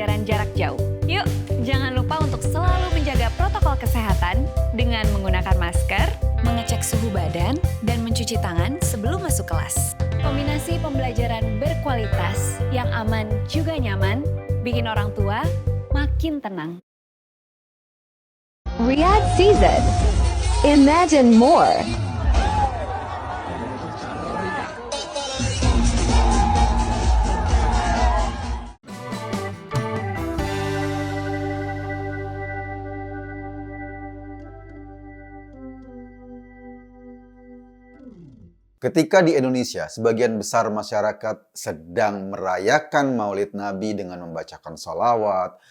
pembelajaran jarak jauh. Yuk, jangan lupa untuk selalu menjaga protokol kesehatan dengan menggunakan masker, mengecek suhu badan, dan mencuci tangan sebelum masuk kelas. Kombinasi pembelajaran berkualitas yang aman juga nyaman, bikin orang tua makin tenang. Riyadh Season. Imagine more. Ketika di Indonesia, sebagian besar masyarakat sedang merayakan Maulid Nabi dengan membacakan sholawat,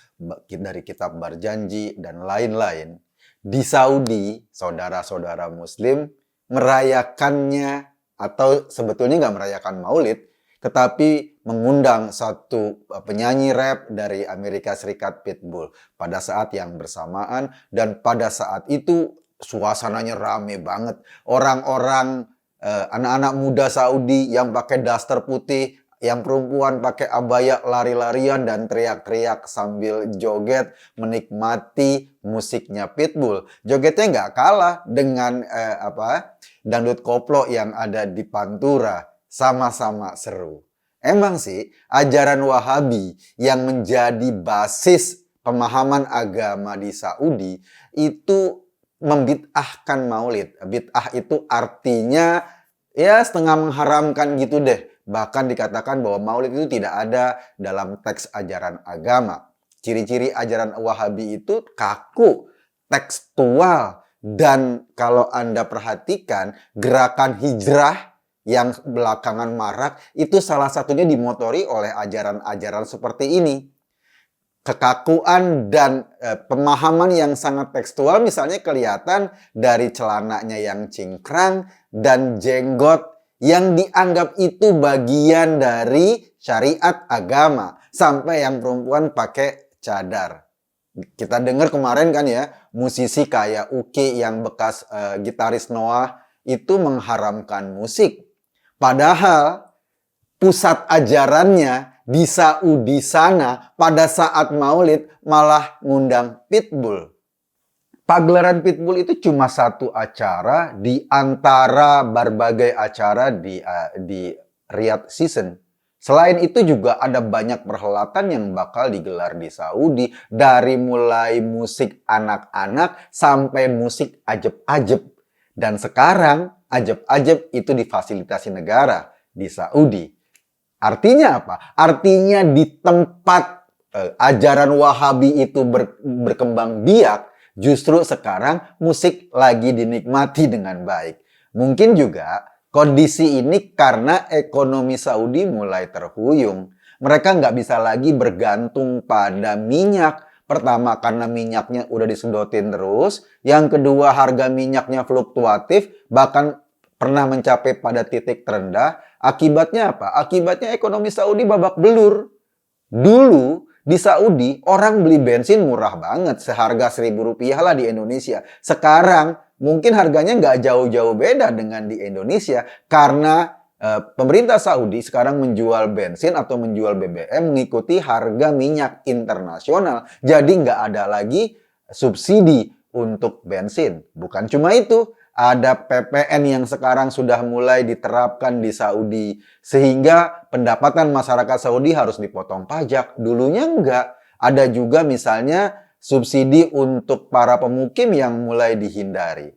dari kitab Berjanji, dan lain-lain. Di Saudi, saudara-saudara Muslim merayakannya, atau sebetulnya nggak merayakan Maulid, tetapi mengundang satu penyanyi rap dari Amerika Serikat, Pitbull, pada saat yang bersamaan, dan pada saat itu suasananya rame banget. Orang-orang anak-anak muda Saudi yang pakai daster putih, yang perempuan pakai abaya lari-larian dan teriak-teriak sambil joget menikmati musiknya Pitbull. Jogetnya nggak kalah dengan dangdut koplo yang ada di Pantura, sama-sama seru. Emang sih ajaran Wahabi yang menjadi basis pemahaman agama di Saudi itu membid'ahkan Maulid. Bid'ah itu artinya ya setengah mengharamkan gitu deh. Bahkan dikatakan bahwa Maulid itu tidak ada dalam teks ajaran agama. Ciri-ciri ajaran Wahabi itu kaku, tekstual, dan kalau Anda perhatikan gerakan hijrah yang belakangan marak itu salah satunya dimotori oleh ajaran-ajaran seperti ini. Kekakuan dan pemahaman yang sangat tekstual misalnya kelihatan dari celananya yang cingkrang dan jenggot yang dianggap itu bagian dari syariat agama, sampai yang perempuan pakai cadar. Kita dengar kemarin kan ya, musisi kayak Uki yang bekas gitaris Noah itu mengharamkan musik. Padahal pusat ajarannya di Saudi sana pada saat Maulid malah ngundang Pitbull. Pagelaran Pitbull itu cuma satu acara di antara berbagai acara di Riyadh Season. Selain itu juga ada banyak perhelatan yang bakal digelar di Saudi, dari mulai musik anak-anak sampai musik ajeb-ajeb. Dan sekarang ajeb-ajeb itu difasilitasi negara di Saudi. Artinya apa? Artinya di tempat ajaran Wahabi itu berkembang biak, justru sekarang musik lagi dinikmati dengan baik. Mungkin juga kondisi ini karena ekonomi Saudi mulai terhuyung. Mereka nggak bisa lagi bergantung pada minyak. Pertama, karena minyaknya udah disedotin terus. Yang kedua, harga minyaknya fluktuatif, bahkan pernah mencapai pada titik terendah. Akibatnya apa? Akibatnya ekonomi Saudi babak belur. Dulu di Saudi orang beli bensin murah banget, seharga Rp1.000 lah di Indonesia. Sekarang mungkin harganya nggak jauh-jauh beda dengan di Indonesia karena pemerintah Saudi sekarang menjual bensin atau menjual BBM mengikuti harga minyak internasional. Jadi nggak ada lagi subsidi untuk bensin. Bukan cuma itu. Ada PPN yang sekarang sudah mulai diterapkan di Saudi. Sehingga pendapatan masyarakat Saudi harus dipotong pajak. Dulunya enggak. Ada juga misalnya subsidi untuk para pemukim yang mulai dihindari.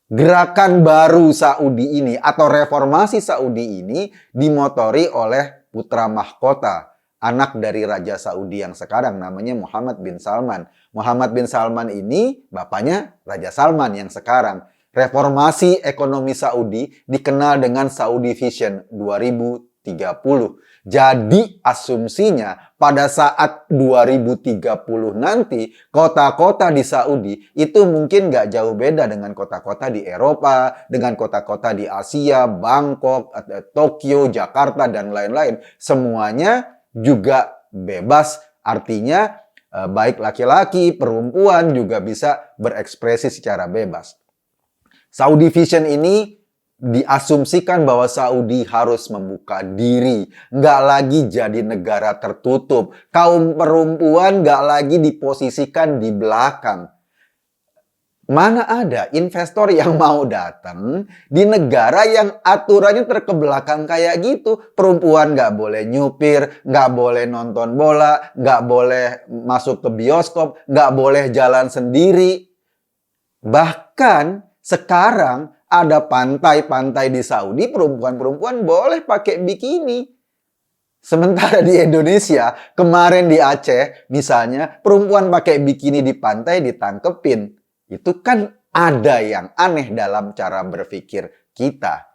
Gerakan baru Saudi ini atau reformasi Saudi ini dimotori oleh putra mahkota. Anak dari Raja Saudi yang sekarang namanya Muhammad bin Salman. Muhammad bin Salman ini bapaknya Raja Salman yang sekarang. Reformasi ekonomi Saudi dikenal dengan Saudi Vision 2030. Jadi asumsinya pada saat 2030 nanti kota-kota di Saudi itu mungkin nggak jauh beda dengan kota-kota di Eropa, dengan kota-kota di Asia, Bangkok, Tokyo, Jakarta, dan lain-lain. Semuanya juga bebas, artinya baik laki-laki, perempuan juga bisa berekspresi secara bebas. Saudi Vision ini diasumsikan bahwa Saudi harus membuka diri, nggak lagi jadi negara tertutup. Kaum perempuan nggak lagi diposisikan di belakang. Mana ada investor yang mau datang di negara yang aturannya terkebelakang kayak gitu. Perempuan nggak boleh nyupir, nggak boleh nonton bola, nggak boleh masuk ke bioskop, nggak boleh jalan sendiri. Bahkan sekarang ada pantai-pantai di Saudi, perempuan-perempuan boleh pakai bikini. Sementara di Indonesia, kemarin di Aceh, misalnya, perempuan pakai bikini di pantai ditangkepin. Itu kan ada yang aneh dalam cara berpikir kita.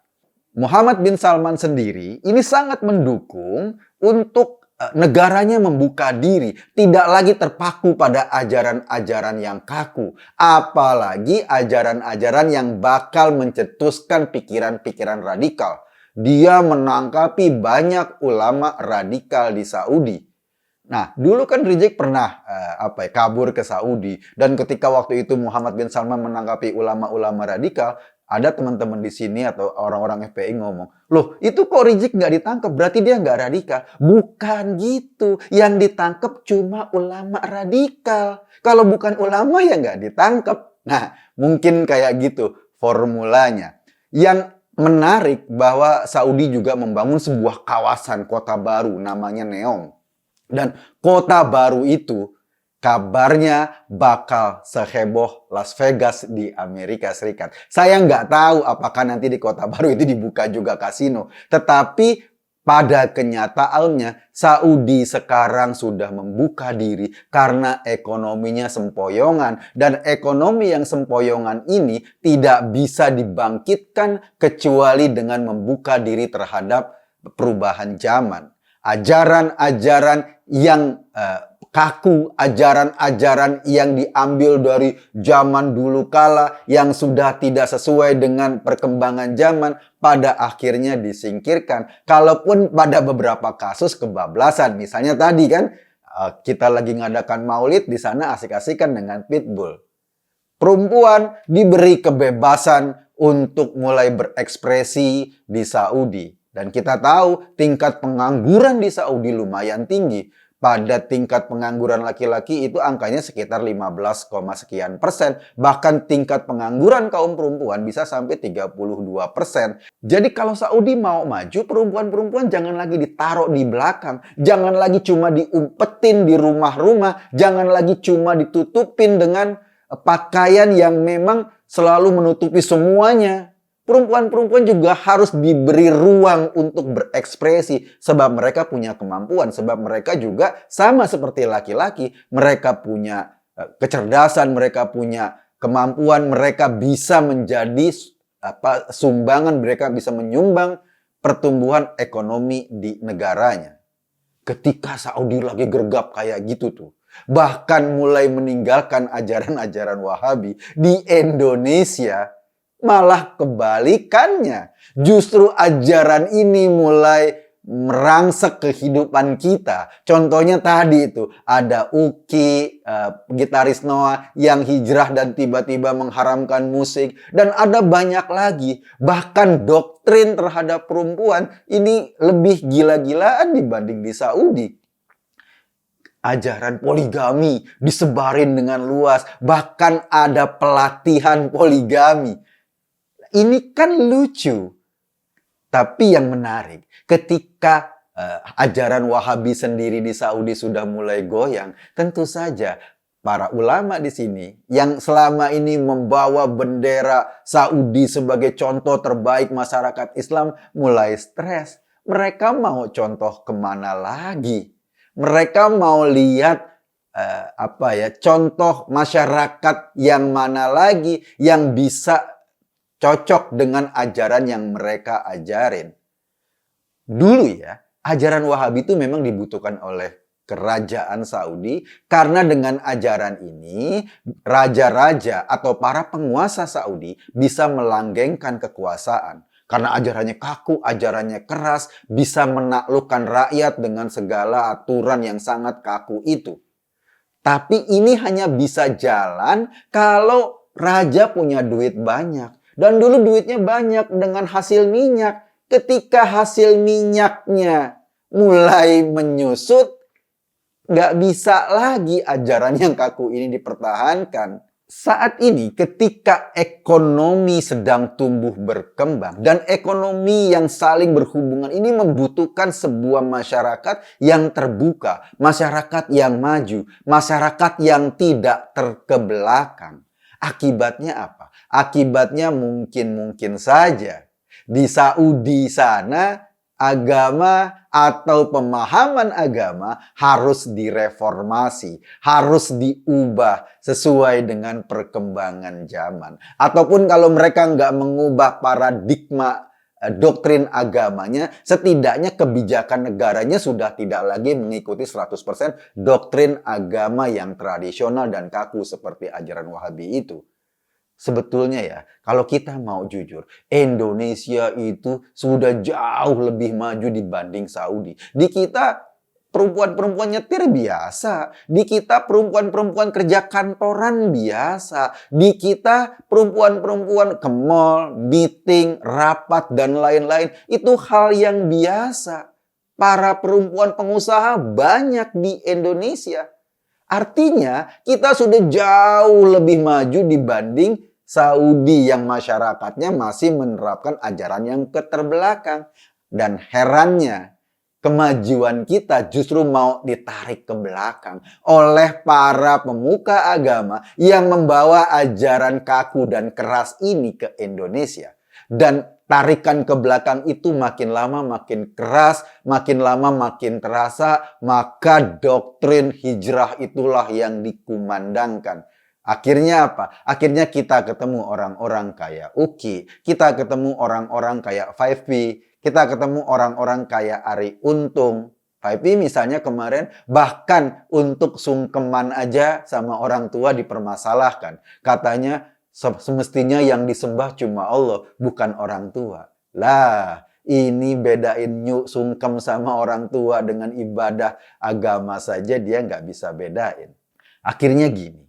Muhammad bin Salman sendiri ini sangat mendukung untuk negaranya membuka diri, tidak lagi terpaku pada ajaran-ajaran yang kaku, apalagi ajaran-ajaran yang bakal mencetuskan pikiran-pikiran radikal. Dia menangkapi banyak ulama radikal di Saudi. Nah, dulu kan Rizik pernah kabur ke Saudi, dan ketika waktu itu Muhammad bin Salman menangkapi ulama-ulama radikal, ada teman-teman di sini atau orang-orang FPI ngomong, loh itu kok Rizik nggak ditangkap, berarti dia nggak radikal. Bukan gitu, yang ditangkap cuma ulama radikal. Kalau bukan ulama ya nggak ditangkap. Nah, mungkin kayak gitu formulanya. Yang menarik bahwa Saudi juga membangun sebuah kawasan kota baru namanya Neom. Dan kota baru itu kabarnya bakal seheboh Las Vegas di Amerika Serikat. Saya nggak tahu apakah nanti di kota baru itu dibuka juga kasino. Tetapi pada kenyataannya Saudi sekarang sudah membuka diri karena ekonominya sempoyongan. Dan ekonomi yang sempoyongan ini tidak bisa dibangkitkan kecuali dengan membuka diri terhadap perubahan zaman. Ajaran-ajaran yang kaku, ajaran-ajaran yang diambil dari zaman dulu kala yang sudah tidak sesuai dengan perkembangan zaman pada akhirnya disingkirkan. Kalaupun pada beberapa kasus kebablasan, misalnya tadi kan kita lagi ngadakan maulid di sana asik-asikan dengan pitbull. Perempuan diberi kebebasan untuk mulai berekspresi di Saudi. Dan kita tahu tingkat pengangguran di Saudi lumayan tinggi. Pada tingkat pengangguran laki-laki itu angkanya sekitar 15, sekian persen. Bahkan tingkat pengangguran kaum perempuan bisa sampai 32%. Jadi kalau Saudi mau maju, perempuan-perempuan jangan lagi ditaruh di belakang. Jangan lagi cuma diumpetin di rumah-rumah. Jangan lagi cuma ditutupin dengan pakaian yang memang selalu menutupi semuanya. Perempuan-perempuan juga harus diberi ruang untuk berekspresi sebab mereka punya kemampuan, sebab mereka juga sama seperti laki-laki, mereka punya kecerdasan, mereka punya kemampuan, mereka bisa menjadi sumbangan, mereka bisa menyumbang pertumbuhan ekonomi di negaranya. Ketika Saudi lagi gergap kayak gitu tuh, bahkan mulai meninggalkan ajaran-ajaran Wahabi di Indonesia, malah kebalikannya. Justru ajaran ini mulai merangsek kehidupan kita. Contohnya tadi itu, ada Uki, gitaris Noah yang hijrah dan tiba-tiba mengharamkan musik. Dan ada banyak lagi. Bahkan doktrin terhadap perempuan ini lebih gila-gilaan dibanding di Saudi. Ajaran poligami disebarin dengan luas. Bahkan ada pelatihan poligami. Ini kan lucu. Tapi yang menarik, ketika ajaran Wahabi sendiri di Saudi sudah mulai goyang, tentu saja para ulama di sini yang selama ini membawa bendera Saudi sebagai contoh terbaik masyarakat Islam mulai stres. Mereka mau contoh kemana lagi? Mereka mau lihat contoh masyarakat yang mana lagi yang bisa cocok dengan ajaran yang mereka ajarin. Dulu ya, ajaran Wahabi itu memang dibutuhkan oleh kerajaan Saudi karena dengan ajaran ini raja-raja atau para penguasa Saudi bisa melanggengkan kekuasaan. Karena ajarannya kaku, ajarannya keras, bisa menaklukkan rakyat dengan segala aturan yang sangat kaku itu. Tapi ini hanya bisa jalan kalau raja punya duit banyak. Dan dulu duitnya banyak dengan hasil minyak. Ketika hasil minyaknya mulai menyusut, nggak bisa lagi ajaran yang kaku ini dipertahankan. Saat ini ketika ekonomi sedang tumbuh berkembang dan ekonomi yang saling berhubungan ini membutuhkan sebuah masyarakat yang terbuka, masyarakat yang maju, masyarakat yang tidak terkebelakang. Akibatnya apa? Akibatnya mungkin saja di Saudi sana agama atau pemahaman agama harus direformasi, harus diubah sesuai dengan perkembangan zaman. Ataupun kalau mereka nggak mengubah paradigma doktrin agamanya, setidaknya kebijakan negaranya sudah tidak lagi mengikuti 100% doktrin agama yang tradisional dan kaku seperti ajaran Wahabi itu. Sebetulnya ya, kalau kita mau jujur, Indonesia itu sudah jauh lebih maju dibanding Saudi. Di kita perempuan-perempuan nyetir biasa. Di kita perempuan-perempuan kerja kantoran biasa. Di kita perempuan-perempuan ke mall, meeting, rapat, dan lain-lain. Itu hal yang biasa. Para perempuan pengusaha banyak di Indonesia. Artinya kita sudah jauh lebih maju dibanding Saudi yang masyarakatnya masih menerapkan ajaran yang keterbelakang. Dan herannya, kemajuan kita justru mau ditarik ke belakang oleh para pemuka agama yang membawa ajaran kaku dan keras ini ke Indonesia. Dan tarikan ke belakang itu makin lama makin keras, makin lama makin terasa, maka doktrin hijrah itulah yang dikumandangkan. Akhirnya apa? Akhirnya kita ketemu orang-orang kayak Uki, kita ketemu orang-orang kayak 5P, kita ketemu orang-orang kayak Arie Untung. 5P misalnya kemarin bahkan untuk sungkeman aja sama orang tua dipermasalahkan. Katanya semestinya yang disembah cuma Allah, bukan orang tua. Lah, ini bedain sungkem sama orang tua dengan ibadah agama saja dia nggak bisa bedain. Akhirnya gini,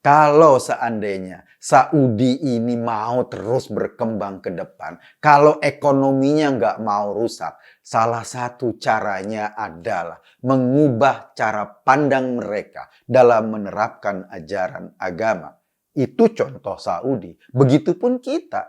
kalau seandainya Saudi ini mau terus berkembang ke depan, kalau ekonominya nggak mau rusak, salah satu caranya adalah mengubah cara pandang mereka dalam menerapkan ajaran agama. Itu contoh Saudi. Begitupun kita.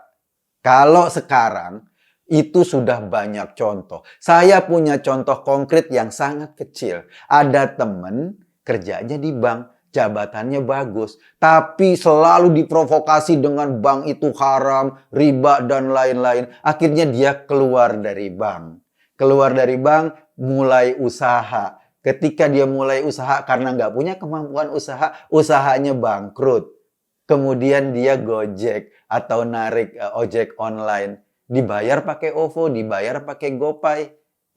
Kalau sekarang itu sudah banyak contoh. Saya punya contoh konkret yang sangat kecil. Ada teman kerjanya di bank, jabatannya bagus, tapi selalu diprovokasi dengan bank itu haram, riba dan lain-lain. Akhirnya dia keluar dari bank. Keluar dari bank, mulai usaha. Ketika dia mulai usaha karena nggak punya kemampuan usaha, usahanya bangkrut. Kemudian dia Gojek atau narik ojek online. Dibayar pakai OVO, dibayar pakai GoPay.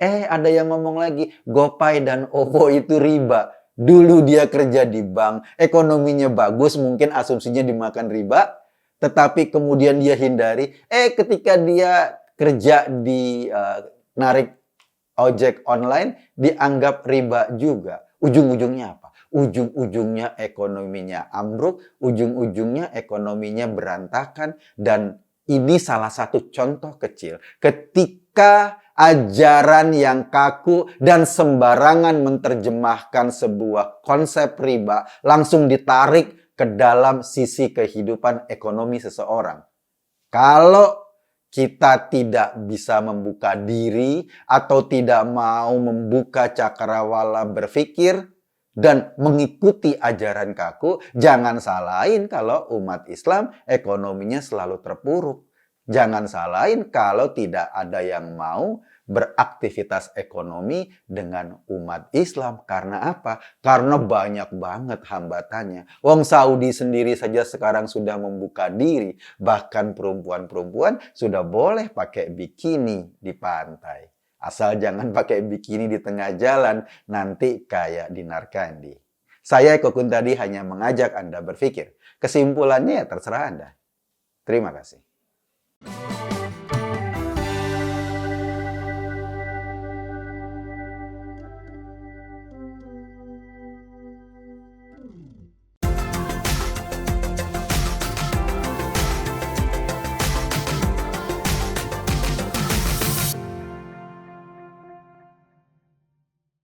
Ada yang ngomong lagi, GoPay dan OVO itu riba. Dulu dia kerja di bank, ekonominya bagus, mungkin asumsinya dimakan riba. Tetapi kemudian dia hindari. Ketika dia kerja di narik ojek online, dianggap riba juga. Ujung-ujungnya apa? Ujung-ujungnya ekonominya ambruk, ujung-ujungnya ekonominya berantakan. Dan ini salah satu contoh kecil. Ketika ajaran yang kaku dan sembarangan menerjemahkan sebuah konsep riba langsung ditarik ke dalam sisi kehidupan ekonomi seseorang. Kalau kita tidak bisa membuka diri atau tidak mau membuka cakrawala berpikir dan mengikuti ajaran kaku, jangan salahin kalau umat Islam ekonominya selalu terpuruk. Jangan salahin kalau tidak ada yang mau beraktivitas ekonomi dengan umat Islam. Karena apa? Karena banyak banget hambatannya. Wong Saudi sendiri saja sekarang sudah membuka diri. Bahkan perempuan-perempuan sudah boleh pakai bikini di pantai. Asal jangan pakai bikini di tengah jalan, nanti kayak Dinar Kandi. Saya Eko Kuntadi hanya mengajak Anda berpikir. Kesimpulannya ya terserah Anda. Terima kasih.